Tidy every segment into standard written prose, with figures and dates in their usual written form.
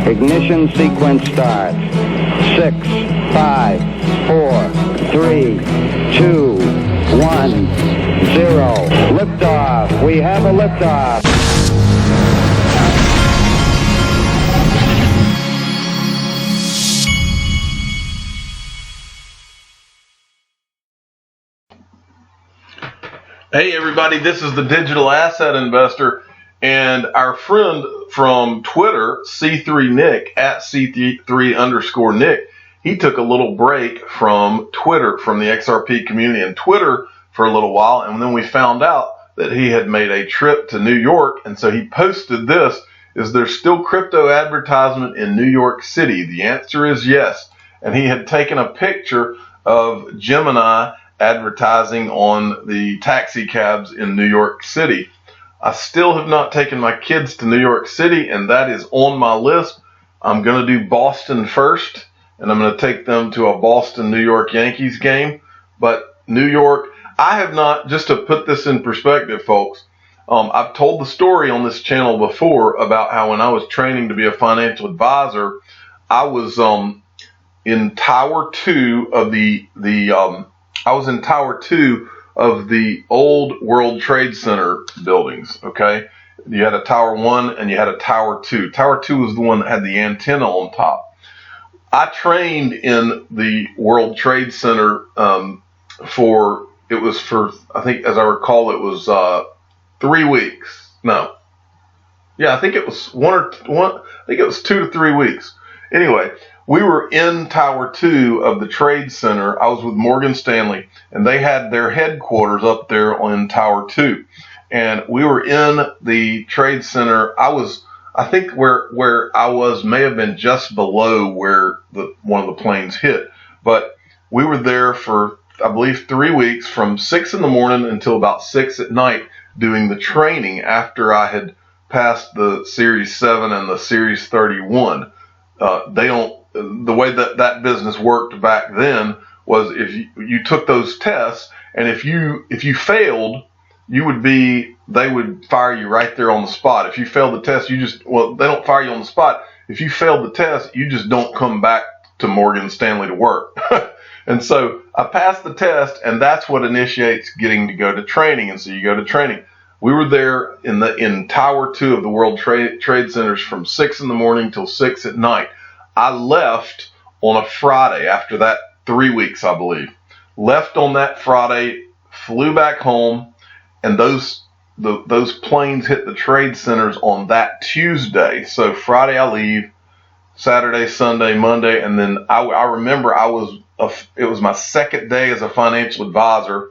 Ignition sequence starts. 6, 5, 4, 3, 2, 1, 0. Liftoff. We have a liftoff. Hey everybody, this is the Digital Asset Investor, and our friend from Twitter, C3Nick, at C3_Nick, he took a little break from Twitter, from the XRP community and Twitter for a little while, and then we found out that he had made a trip to New York, and so he posted this: is there still crypto advertisement in New York City? The answer is yes. And he had taken a picture of Gemini advertising on the taxi cabs in New York City. I still have not taken my kids to New York City, and that is on my list. I'm going to do Boston first, and I'm going to take them to a Boston-New York Yankees game. But New York, I have not, just to put this in perspective, folks, I've told the story on this channel before about how when I was training to be a financial advisor, I was in Tower 2 of I was in Tower 2 of the old World Trade Center buildings, okay? You had a Tower 1 and you had a Tower 2. Tower 2 was the one that had the antenna on top. I trained in the World Trade Center I think, as I recall, it was 3 weeks. No. Yeah, I think it was I think it was 2 to 3 weeks. Anyway, we were in Tower 2 of the Trade Center. I was with Morgan Stanley, and they had their headquarters up there in Tower 2. And we were in the Trade Center. I think where I was may have been just below where one of the planes hit. But we were there for, I believe, 3 weeks, from 6 in the morning until about 6 at night, doing the training after I had passed the Series 7 and the Series 31. The way that business worked back then was if you took those tests, and if you failed, they would fire you right there on the spot. If you failed the test, they don't fire you on the spot. If you failed the test, you just don't come back to Morgan Stanley to work. And so I passed the test, and that's what initiates getting to go to training. And so you go to training. We were there in Tower 2 of the World Trade Centers from 6 in the morning till 6 at night. I left on a Friday after that 3 weeks, I believe. Left on that Friday, flew back home, and those planes hit the trade centers on that Tuesday. So Friday I leave, Saturday, Sunday, Monday, and then I remember it was my second day as a financial advisor,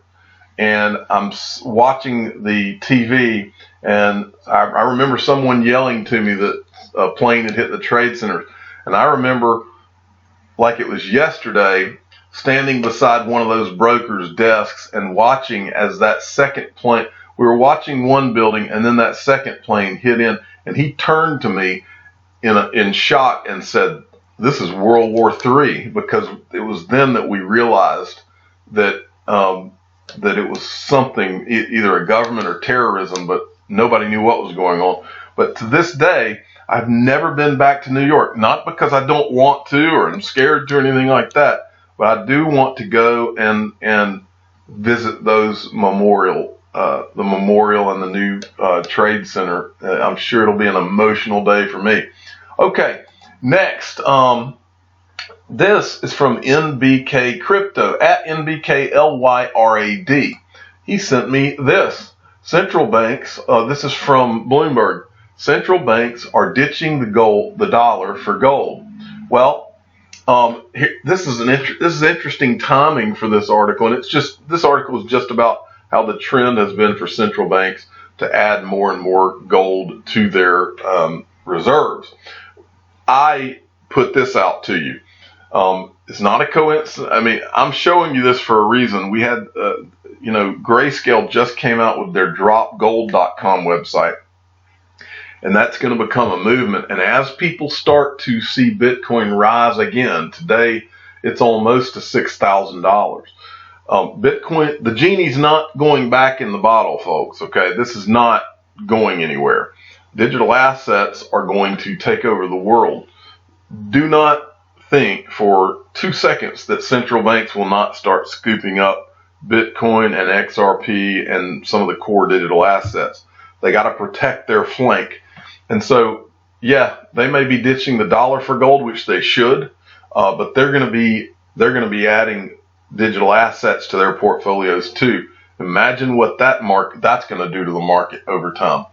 and I'm watching the TV, and I remember someone yelling to me that a plane had hit the trade centers. And I remember, like it was yesterday, standing beside one of those brokers' desks and watching as that second plane, we were watching one building, and then that second plane hit in, and he turned to me in shock and said, "This is World War III," because it was then that we realized that it was something, either a government or terrorism, but nobody knew what was going on. But to this day, I've never been back to New York, not because I don't want to or I'm scared to or anything like that, but I do want to go and visit those the memorial and the new Trade Center. I'm sure it'll be an emotional day for me. Okay, next, this is from NBK Crypto, at NBKLYRAD. He sent me this. Central banks, this is from Bloomberg. Central banks are ditching the dollar for gold. Well, this is interesting timing for this article, and this article is just about how the trend has been for central banks to add more and more gold to their reserves. I put this out to you. It's not a coincidence. I mean, I'm showing you this for a reason. We had, Grayscale just came out with their dropgold.com website. And that's going to become a movement. And as people start to see Bitcoin rise again, today it's almost to $6,000. Bitcoin, the genie's not going back in the bottle, folks. Okay, this is not going anywhere. digital assets are going to take over the world. Do not think for 2 seconds that central banks will not start scooping up Bitcoin and XRP and some of the core digital assets. They got to protect their flank. And so, yeah, they may be ditching the dollar for gold, which they should, but they're going to be adding digital assets to their portfolios too. Imagine what that's going to do to the market over time.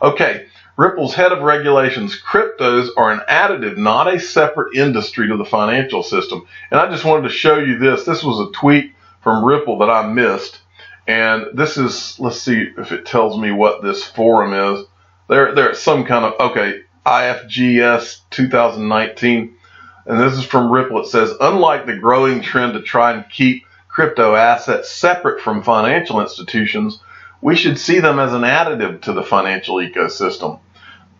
Okay, Ripple's head of regulations: cryptos are an additive, not a separate industry to the financial system. And I just wanted to show you this. This was a tweet from Ripple that I missed. And this is, let's see if it tells me what this forum is. They're some kind of, okay, IFGS 2019. And this is from Ripple. It says, unlike the growing trend to try and keep crypto assets separate from financial institutions, we should see them as an additive to the financial ecosystem.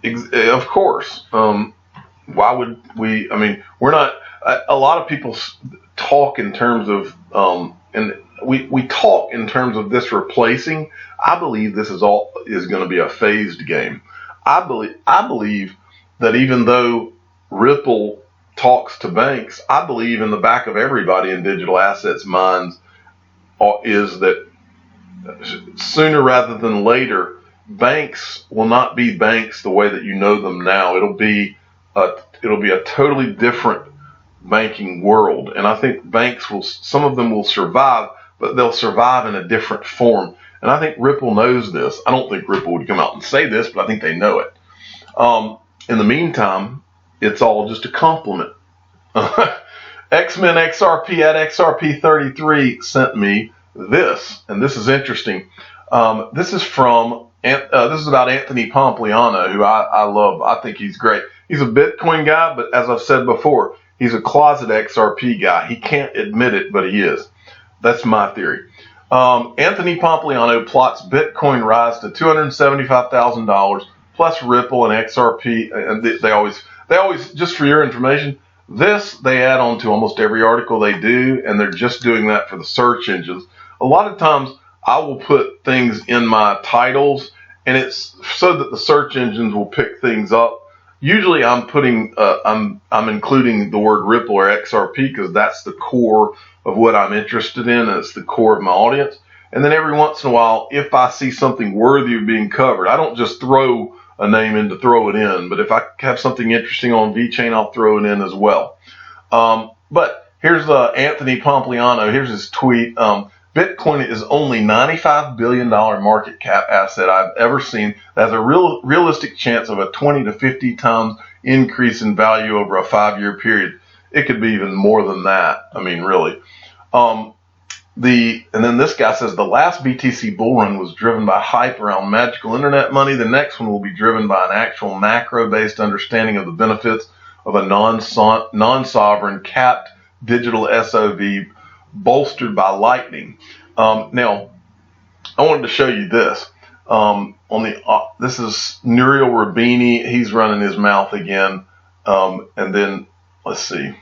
Of course. Why would we? I mean, we're not. A lot of people talk in terms of, and we talk in terms of this replacing. I believe this is going to be a phased game. I believe that even though Ripple talks to banks, I believe in the back of everybody in digital assets minds is that sooner rather than later, banks will not be banks the way that you know them now. It'll be a totally different banking world, and I think banks some of them will survive, but they'll survive in a different form. And I think Ripple knows this. I don't think Ripple would come out and say this, but I think they know it. In the meantime, it's all just a compliment. X-Men XRP at XRP33 sent me this, and this is interesting. This is about Anthony Pompliano, who I love. I think he's great. He's a Bitcoin guy, but as I've said before, he's a closet XRP guy. He can't admit it, but he is. That's my theory. Anthony Pompliano plots Bitcoin rise to $275,000 plus Ripple and XRP. And they always, just for your information, this they add on to almost every article they do, and they're just doing that for the search engines. A lot of times I will put things in my titles, and it's so that the search engines will pick things up. Usually I'm including the word Ripple or XRP because that's the core of what I'm interested in, and it's the core of my audience. And then every once in a while, if I see something worthy of being covered, I don't just throw a name in to throw it in, but if I have something interesting on VeChain, I'll throw it in as well. But here's Anthony Pompliano. Here's his tweet. Bitcoin is only $95 billion market cap asset I've ever seen that has a realistic chance of a 20 to 50 times increase in value over a 5-year period. It could be even more than that. I mean, really. And then this guy says the last BTC bull run was driven by hype around magical internet money. The next one will be driven by an actual macro-based understanding of the benefits of a non-sovereign capped digital SOV bolstered by Lightning. Now, I wanted to show you this. This is Nouriel Roubini. He's running his mouth again. And then let's see.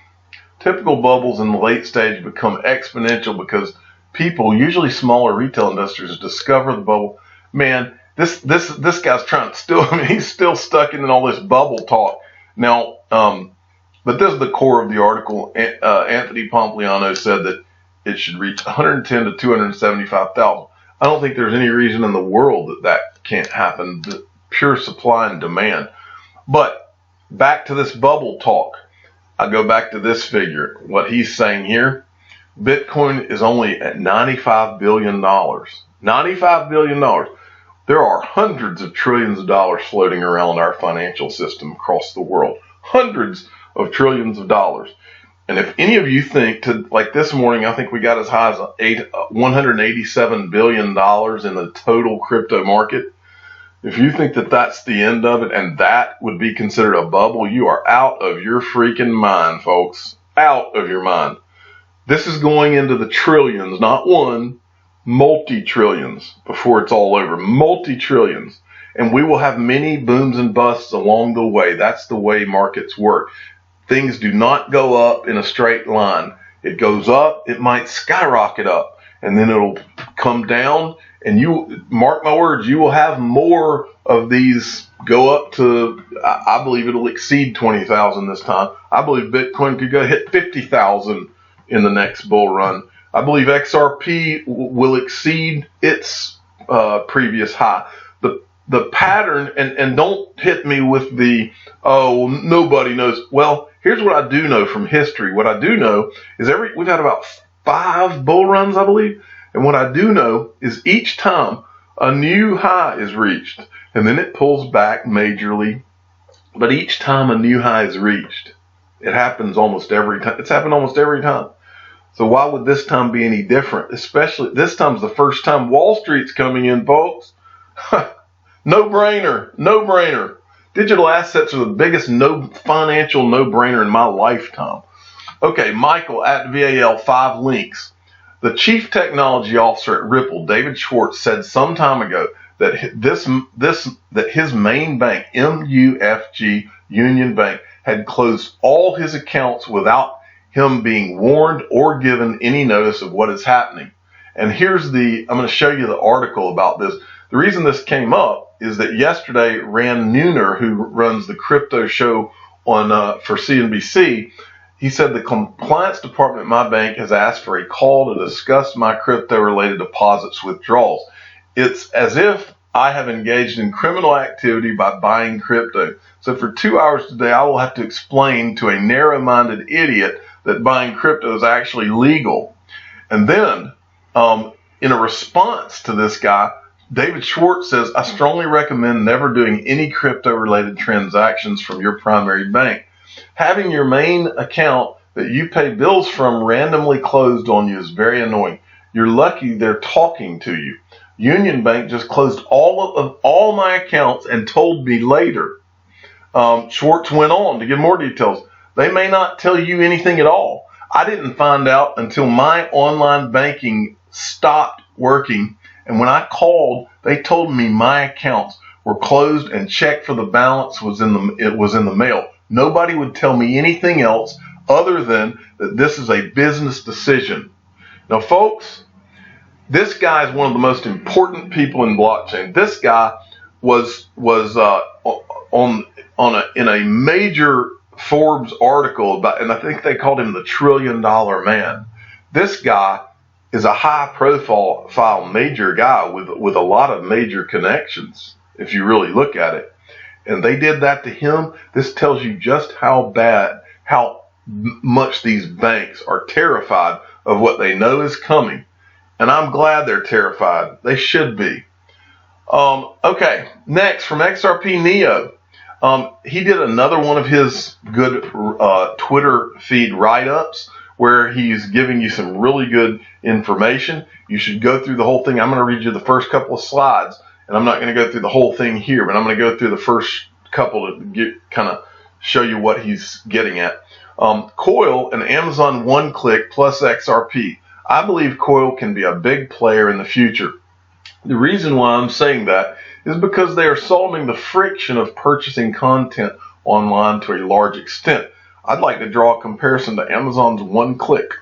Typical bubbles in the late stage become exponential because people, usually smaller retail investors, discover the bubble. Man, this guy's trying to he's still stuck in all this bubble talk. Now, but this is the core of the article. Anthony Pompliano said that it should reach 110 to 275,000. I don't think there's any reason in the world that can't happen. The pure supply and demand. But back to this bubble talk. I go back to this figure. What he's saying here, Bitcoin is only at $95 billion. $95 billion. There are hundreds of trillions of dollars floating around our financial system across the world. Hundreds of trillions of dollars. And if any of you think like this morning, I think we got as high as $187 billion in the total crypto market. If you think that that's the end of it and that would be considered a bubble, you are out of your freaking mind, folks. Out of your mind. This is going into the trillions, not one, multi-trillions before it's all over. Multi-trillions. And we will have many booms and busts along the way. That's the way markets work. Things do not go up in a straight line. It goes up, it might skyrocket up, and then it'll come down, And you mark my words, you will have more of these go up to, I believe it'll exceed 20,000 this time. I believe Bitcoin could go hit 50,000 in the next bull run. I believe XRP will exceed its previous high. The pattern, and don't hit me with the, oh, nobody knows. Well, here's what I do know from history. What I do know is we've had about 5 bull runs, I believe. And what I do know is each time a new high is reached, and then it pulls back majorly. But each time a new high is reached, it happens almost every time. It's happened almost every time. So why would this time be any different? Especially this time's the first time Wall Street's coming in, folks. No brainer, no brainer. Digital assets are the biggest financial no-brainer in my lifetime. Okay, Michael at VAL 5 links. The chief technology officer at Ripple, David Schwartz, said some time ago that that his main bank, MUFG Union Bank, had closed all his accounts without him being warned or given any notice of what is happening. And I'm going to show you the article about this. The reason this came up is that yesterday Rand Neuner, who runs the crypto show for CNBC, he said the compliance department at my bank has asked for a call to discuss my crypto-related deposits withdrawals. It's as if I have engaged in criminal activity by buying crypto. So for 2 hours today, I will have to explain to a narrow-minded idiot that buying crypto is actually legal. And then, in a response to this guy, David Schwartz says, I strongly recommend never doing any crypto-related transactions from your primary bank. Having your main account that you pay bills from randomly closed on you is very annoying. You're lucky they're talking to you. Union Bank just closed all my accounts and told me later. Schwartz went on to give more details. They may not tell you anything at all. I didn't find out until my online banking stopped working. And when I called, they told me my accounts were closed and check for the balance was in the mail. Nobody would tell me anything else other than that this is a business decision. Now, folks, this guy is one of the most important people in blockchain. This guy was in a major Forbes article about, and I think they called him the $1 trillion man. This guy is a high-profile major guy with a lot of major connections, if you really look at it. And they did that to him. This tells you just how much these banks are terrified of what they know is coming. And I'm glad they're terrified. They should be. Okay, next from XRP Neo. He did another one of his good Twitter feed write-ups where he's giving you some really good information. You should go through the whole thing. I'm going to read you the first couple of slides, and I'm not going to go through the whole thing here, but I'm going to go through the first couple to kind of show you what he's getting at. Coil and Amazon one-click plus XRP. I believe Coil can be a big player in the future. The reason why I'm saying that is because they are solving the friction of purchasing content online to a large extent. I'd like to draw a comparison to Amazon's one-click.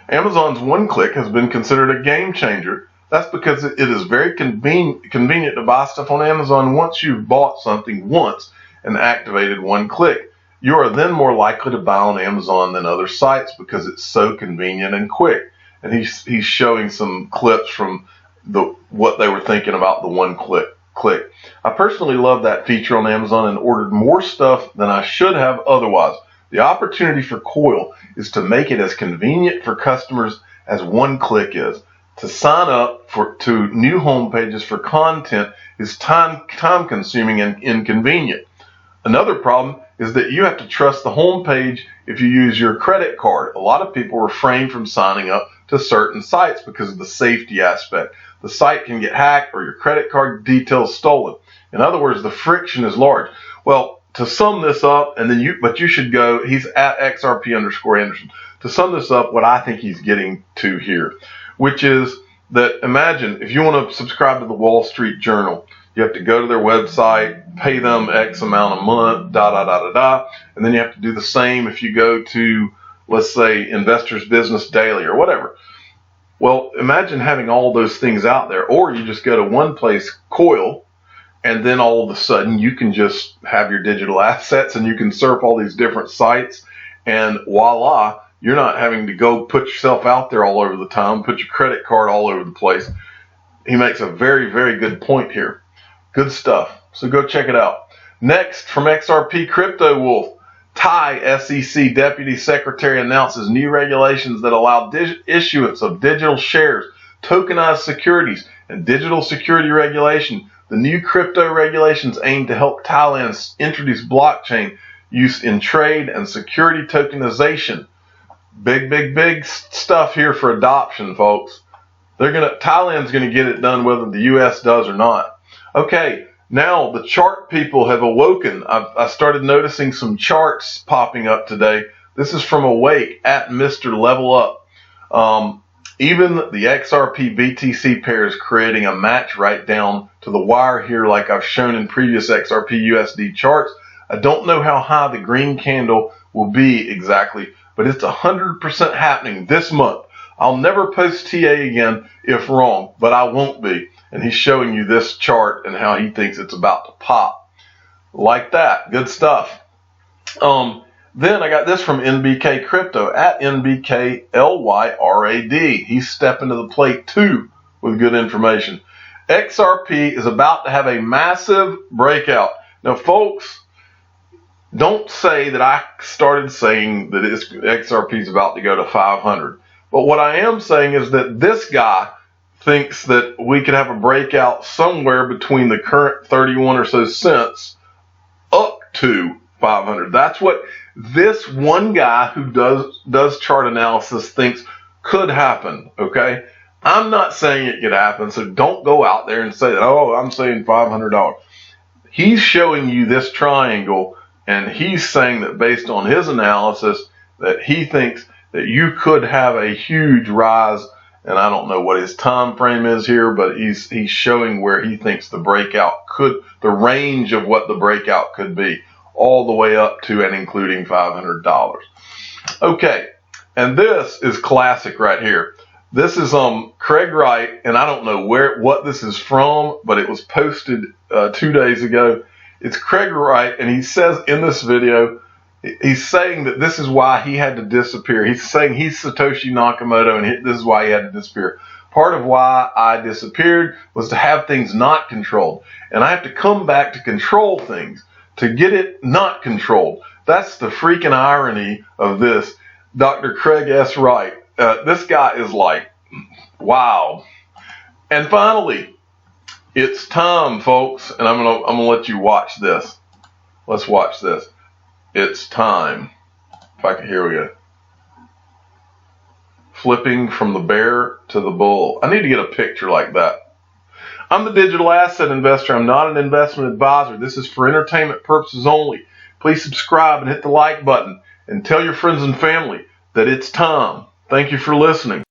Amazon's one-click has been considered a game changer. That's because it is very convenient to buy stuff on Amazon once you've bought something once and activated one-click. You are then more likely to buy on Amazon than other sites because it's so convenient and quick. And he's showing some clips from what they were thinking about the one-click. I personally love that feature on Amazon and ordered more stuff than I should have otherwise. The opportunity for Coil is to make it as convenient for customers as one-click is. To sign up to new homepages for content is time-consuming and inconvenient. Another problem is that you have to trust the homepage if you use your credit card. A lot of people refrain from signing up to certain sites because of the safety aspect. The site can get hacked or your credit card details stolen. In other words, the friction is large. Well, to sum this up, but you should go, he's at XRP_Anderson. To sum this up, what I think he's getting to here, which is that imagine if you want to subscribe to the Wall Street Journal, you have to go to their website, pay them X amount a month, and then you have to do the same if you go to, let's say, Investors Business Daily or whatever. Well, imagine having all those things out there, or you just go to one place, Coil, and then all of a sudden you can just have your digital assets and you can surf all these different sites, and voila, you're not having to go put yourself out there all over the time, put your credit card all over the place. He makes a very, very good point here. Good stuff. So go check it out. Next, from XRP Crypto Wolf, Thai SEC Deputy Secretary announces new regulations that allow issuance of digital shares, tokenized securities, and digital security regulation. The new crypto regulations aim to help Thailand introduce blockchain use in trade and security tokenization. Big stuff here for adoption, folks. Thailand's gonna get it done whether the U.S. does or not. Okay. Now the chart people have awoken. I started noticing some charts popping up today. This is from Awake at Mr. Level Up. Even the XRP BTC pair is creating a match right down to the wire here, like I've shown in previous XRP USD charts. I don't know how high the green candle will be exactly, but it's 100% happening this month. I'll never post TA again if wrong, but I won't be. And he's showing you this chart and how he thinks it's about to pop. Like that. Good stuff. Then I got this from NBK Crypto at NBK LYRAD. He's stepping to the plate too with good information. XRP is about to have a massive breakout. Now, folks, don't say that I started saying that XRP is about to go to 500. But what I am saying is that this guy thinks that we could have a breakout somewhere between the current 31 or so cents up to 500. That's what this one guy who does chart analysis thinks could happen, okay? I'm not saying it could happen, so don't go out there and say that, oh, I'm saying $500. He's showing you this triangle, and he's saying that based on his analysis that he thinks that you could have a huge rise. And I don't know what his time frame is here, but he's showing where he thinks the breakout the range of what the breakout could be, all the way up to and including $500. Okay, and this is classic right here. This is Craig Wright, and I don't know what this is from, but it was posted 2 days ago. It's Craig Wright, and he says in this video, he's saying that this is why he had to disappear. He's saying he's Satoshi Nakamoto, and this is why he had to disappear. Part of why I disappeared was to have things not controlled. And I have to come back to control things, to get it not controlled. That's the freaking irony of this. Dr. Craig S. Wright. This guy is like, wow. And finally, it's time, folks, and I'm gonna let you watch this. Let's watch this. It's time. Here we go. Flipping from the bear to the bull. I need to get a picture like that. I'm the digital asset investor. I'm not an investment advisor. This is for entertainment purposes only. Please subscribe and hit the like button and tell your friends and family that it's time. Thank you for listening.